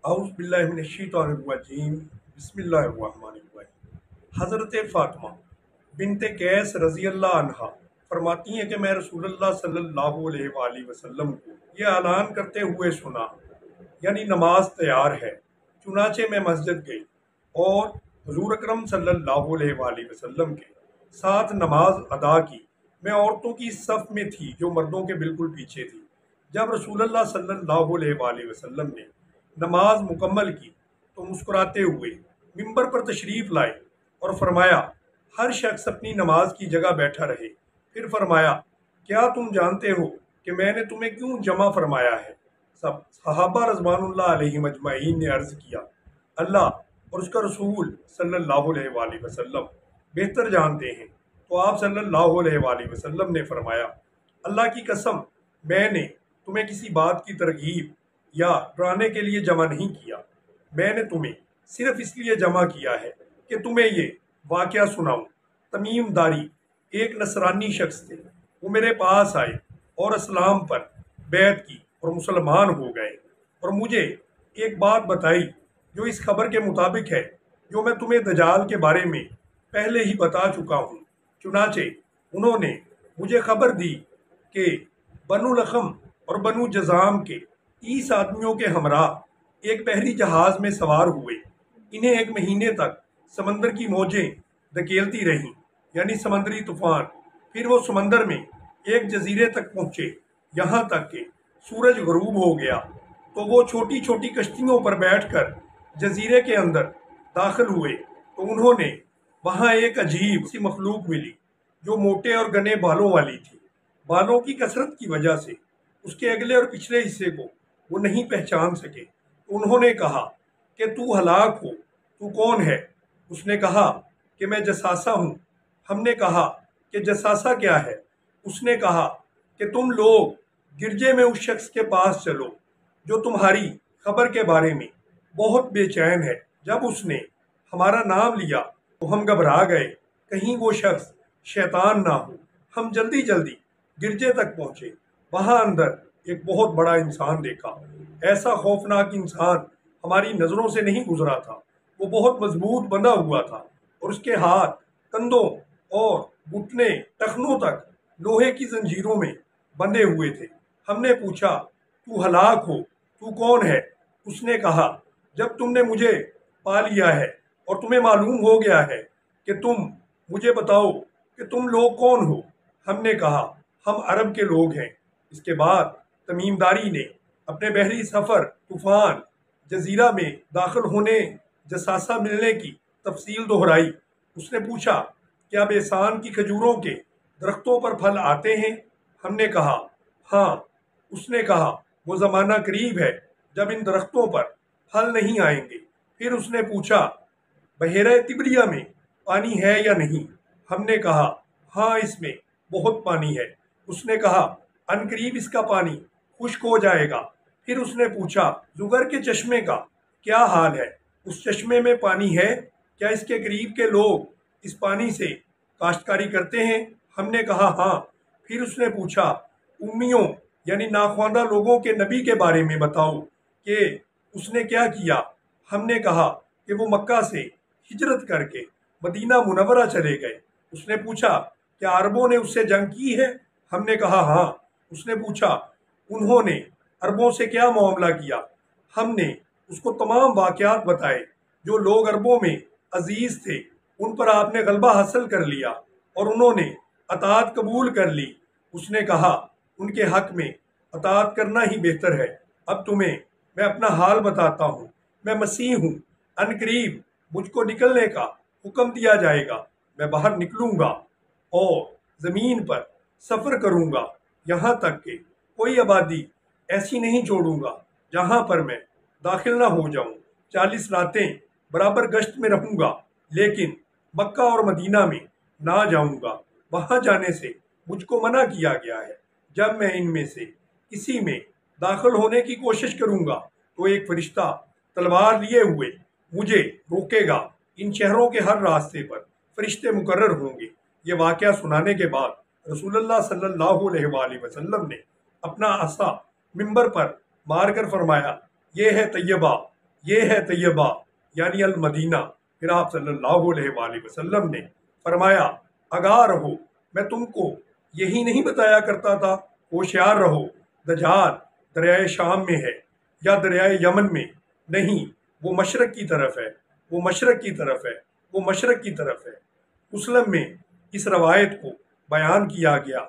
اعوذ باللہ من الشیطان الرجیم بسم اللہ الرحمن الرحیم۔ حضرت فاطمہ بنت قیس رضی اللہ عنہا فرماتی ہیں کہ میں رسول اللہ صلی اللہ علیہ وآلہ وسلم کو یہ اعلان کرتے ہوئے سنا، یعنی نماز تیار ہے۔ چنانچہ میں مسجد گئی اور حضور اکرم صلی اللہ علیہ وآلہ وسلم کے ساتھ نماز ادا کی۔ میں عورتوں کی صف میں تھی جو مردوں کے بالکل پیچھے تھی۔ جب رسول اللہ صلی اللہ علیہ وآلہ وسلم نے نماز مکمل کی تو مسکراتے ہوئے ممبر پر تشریف لائے اور فرمایا، ہر شخص اپنی نماز کی جگہ بیٹھا رہے۔ پھر فرمایا، کیا تم جانتے ہو کہ میں نے تمہیں کیوں جمع فرمایا ہے؟ سب صحابہ رضوان اللہ علیہ مجمعین نے عرض کیا، اللہ اور اس کا رسول صلی اللہ علیہ وآلہ وسلم بہتر جانتے ہیں۔ تو آپ صلی اللہ علیہ وآلہ وسلم نے فرمایا، اللہ کی قسم، میں نے تمہیں کسی بات کی ترغیب یا ڈرانے کے لیے جمع نہیں کیا، میں نے تمہیں صرف اس لیے جمع کیا ہے کہ تمہیں یہ واقعہ سناؤں۔ تمیم داری ایک نصرانی شخص تھے، وہ میرے پاس آئے اور اسلام پر بیعت کی اور مسلمان ہو گئے، اور مجھے ایک بات بتائی جو اس خبر کے مطابق ہے جو میں تمہیں دجال کے بارے میں پہلے ہی بتا چکا ہوں۔ چنانچہ انہوں نے مجھے خبر دی کہ بنو لخم اور بنو جذام کے 30 آدمیوں کے ہمراہ ایک بحری جہاز میں سوار ہوئے۔ انہیں 1 مہینے تک سمندر کی موجیں دھکیلتی رہیں، یعنی سمندری طوفان۔ پھر وہ سمندر میں ایک جزیرے تک پہنچے، یہاں تک کہ سورج غروب ہو گیا تو وہ چھوٹی چھوٹی کشتیوں پر بیٹھ کر جزیرے کے اندر داخل ہوئے تو انہوں نے وہاں ایک عجیب سی مخلوق ملی جو موٹے اور گھنے بالوں والی تھی۔ بالوں کی کثرت کی وجہ سے اس کے اگلے اور پچھلے حصے کو وہ نہیں پہچان سکے۔ تو انہوں نے کہا کہ تو ہلاک ہو، تو کون ہے؟ اس نے کہا کہ میں جساسہ ہوں۔ ہم نے کہا کہ جساسہ کیا ہے؟ اس نے کہا کہ تم لوگ گرجے میں اس شخص کے پاس چلو جو تمہاری خبر کے بارے میں بہت بے چین ہے۔ جب اس نے ہمارا نام لیا تو ہم گھبرا گئے، کہیں وہ شخص شیطان نہ ہو۔ ہم جلدی جلدی گرجے تک پہنچے، وہاں اندر ایک بہت بڑا انسان دیکھا۔ ایسا خوفناک انسان ہماری نظروں سے نہیں گزرا تھا۔ وہ بہت مضبوط بندھا ہوا تھا اور اس کے ہاتھ کندھوں اور گھٹنے ٹخنوں تک لوہے کی زنجیروں میں بندھے ہوئے تھے۔ ہم نے پوچھا، تو ہلاک ہو، تو کون ہے؟ اس نے کہا، جب تم نے مجھے پا لیا ہے اور تمہیں معلوم ہو گیا ہے کہ تم مجھے بتاؤ کہ تم لوگ کون ہو۔ ہم نے کہا، ہم عرب کے لوگ ہیں۔ اس کے بعد تمیم داری نے اپنے بحری سفر، طوفان، جزیرہ میں داخل ہونے، جساسہ ملنے کی تفصیل دہرائی۔ اس نے پوچھا، کیا بیسان کی کھجوروں کے درختوں پر پھل آتے ہیں؟ ہم نے کہا، ہاں۔ اس نے کہا، وہ زمانہ قریب ہے جب ان درختوں پر پھل نہیں آئیں گے۔ پھر اس نے پوچھا، بحیرہ تبریہ میں پانی ہے یا نہیں؟ ہم نے کہا، ہاں، اس میں بہت پانی ہے۔ اس نے کہا، ان قریب اس کا پانی خشک ہو جائے گا۔ پھر اس نے پوچھا، زغر کے چشمے کا کیا حال ہے؟ اس چشمے میں پانی ہے؟ کیا اس کے قریب کے لوگ اس پانی سے کاشتکاری کرتے ہیں؟ ہم نے کہا، ہاں۔ پھر اس نے پوچھا، امیوں یعنی ناخواندہ لوگوں کے نبی کے بارے میں بتاؤ کہ اس نے کیا کیا؟ ہم نے کہا کہ وہ مکہ سے ہجرت کر کے مدینہ منورہ چلے گئے۔ اس نے پوچھا، کیا عربوں نے اس سے جنگ کی ہے؟ ہم نے کہا، ہاں۔ اس نے پوچھا، انہوں نے عربوں سے کیا معاملہ کیا؟ ہم نے اس کو تمام واقعات بتائے۔ جو لوگ عربوں میں عزیز تھے ان پر آپ نے غلبہ حاصل کر لیا اور انہوں نے اطاعت قبول کر لی۔ اس نے کہا، ان کے حق میں اطاعت کرنا ہی بہتر ہے۔ اب تمہیں میں اپنا حال بتاتا ہوں۔ میں مسیح ہوں، ان قریب مجھ کو نکلنے کا حکم دیا جائے گا۔ میں باہر نکلوں گا اور زمین پر سفر کروں گا، یہاں تک کہ کوئی آبادی ایسی نہیں چھوڑوں گا جہاں پر میں داخل نہ ہو جاؤں۔ 40 راتیں برابر گشت میں رہوں گا، لیکن مکہ اور مدینہ میں نہ جاؤں گا، وہاں جانے سے مجھ کو منع کیا گیا ہے۔ جب میں ان میں سے کسی میں داخل ہونے کی کوشش کروں گا تو ایک فرشتہ تلوار لیے ہوئے مجھے روکے گا۔ ان شہروں کے ہر راستے پر فرشتے مقرر ہوں گے۔ یہ واقعہ سنانے کے بعد رسول اللہ صلی اللہ علیہ وآلہ وسلم نے اپنا عصا ممبر پر مار کر فرمایا، یہ ہے طیبہ، یہ ہے طیبہ یعنی المدینہ۔ پھر آپ صلی اللہ علیہ وآلہ وسلم نے فرمایا آگاہ رہو، میں تم کو یہی نہیں بتایا کرتا تھا، ہوشیار رہو، دجال دریائے شام میں ہے یا دریائے یمن میں نہیں، وہ مشرق کی طرف ہے، وہ مشرق کی طرف ہے، وہ مشرق کی طرف ہے۔ مسلم میں اس روایت کو بیان کیا گیا